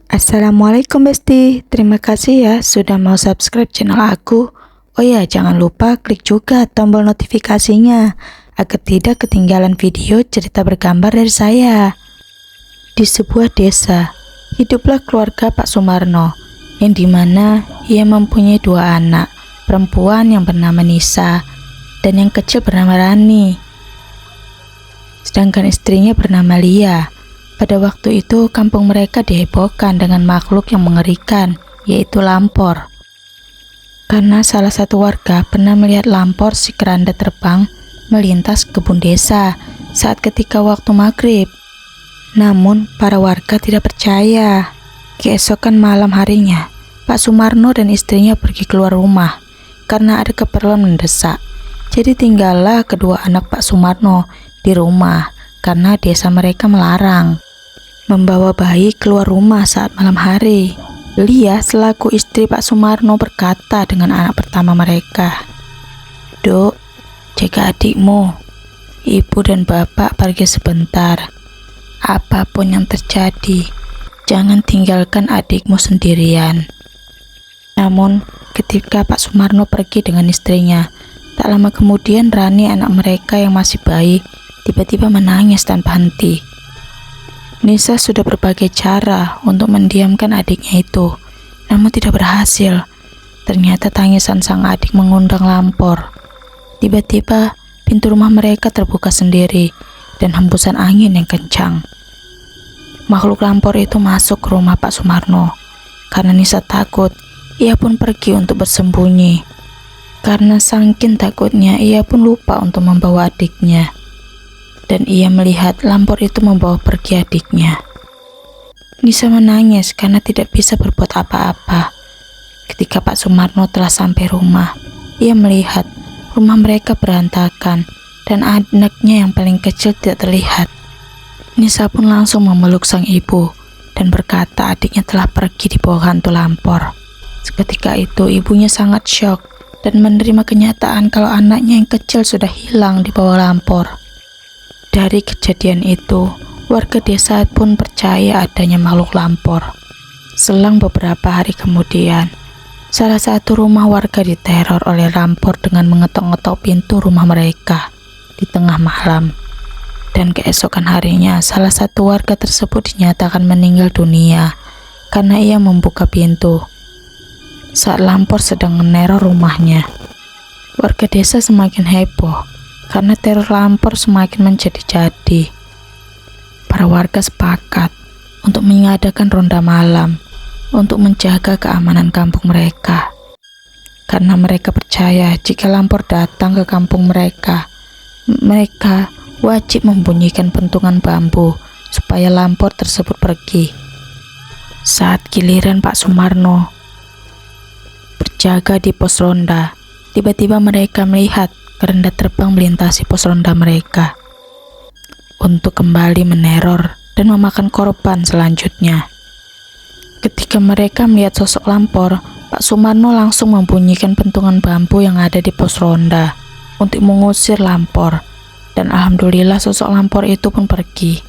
Assalamualaikum Besti, terima kasih ya sudah mau subscribe channel aku. Oh ya, jangan lupa klik juga tombol notifikasinya agar tidak ketinggalan video cerita bergambar dari saya. Di sebuah desa, hiduplah keluarga Pak Sumarno, yang dimana ia mempunyai dua anak, perempuan yang bernama Nisa dan yang kecil bernama Rani. Sedangkan istrinya bernama Lia. Pada waktu itu, kampung mereka dihebohkan dengan makhluk yang mengerikan, yaitu lampor. Karena salah satu warga pernah melihat lampor si keranda terbang melintas kebun desa saat ketika waktu maghrib. Namun, para warga tidak percaya. Keesokan malam harinya, Pak Sumarno dan istrinya pergi keluar rumah karena ada keperluan mendesak. Jadi tinggallah kedua anak Pak Sumarno di rumah karena desa mereka melarang membawa bayi keluar rumah saat malam hari. Lia selaku istri Pak Sumarno berkata dengan anak pertama mereka, "Duk, jaga adikmu. Ibu dan bapak pergi sebentar. Apapun yang terjadi, jangan tinggalkan adikmu sendirian." Namun, ketika Pak Sumarno pergi dengan istrinya, tak lama kemudian Rani, anak mereka yang masih bayi, tiba-tiba menangis tanpa henti. Nisa sudah berbagai cara untuk mendiamkan adiknya itu, namun tidak berhasil. Ternyata tangisan sang adik mengundang lampor. Tiba-tiba pintu rumah mereka terbuka sendiri dan hembusan angin yang kencang. Makhluk lampor itu masuk ke rumah Pak Sumarno. Karena Nisa takut, ia pun pergi untuk bersembunyi. Karena saking takutnya, ia pun lupa untuk membawa adiknya. Dan ia melihat lampor itu membawa pergi adiknya. Nisa menangis karena tidak bisa berbuat apa-apa. Ketika Pak Sumarno telah sampai rumah, ia melihat rumah mereka berantakan dan anaknya yang paling kecil tidak terlihat. Nisa pun langsung memeluk sang ibu dan berkata adiknya telah pergi di bawah hantu lampor. Seketika itu ibunya sangat syok dan menerima kenyataan kalau anaknya yang kecil sudah hilang di bawah lampor. Dari kejadian itu, warga desa pun percaya adanya makhluk lampor. Selang beberapa hari kemudian, salah satu rumah warga diteror oleh lampor dengan mengetok-ngetok pintu rumah mereka di tengah malam. Dan keesokan harinya, salah satu warga tersebut dinyatakan meninggal dunia karena ia membuka pintu saat lampor sedang meneror rumahnya. Warga desa semakin heboh karena teror lampor semakin menjadi-jadi. Para warga sepakat untuk mengadakan ronda malam untuk menjaga keamanan kampung mereka. Karena mereka percaya jika lampor datang ke kampung mereka, mereka wajib membunyikan pentungan bambu supaya lampor tersebut pergi. Saat giliran Pak Sumarno berjaga di pos ronda, tiba-tiba mereka melihat keranda terbang melintasi pos ronda mereka untuk kembali meneror dan memakan korban selanjutnya. Ketika mereka melihat sosok lampor, Pak Sumarno langsung membunyikan pentungan bambu yang ada di pos ronda untuk mengusir lampor, dan alhamdulillah sosok lampor itu pun pergi.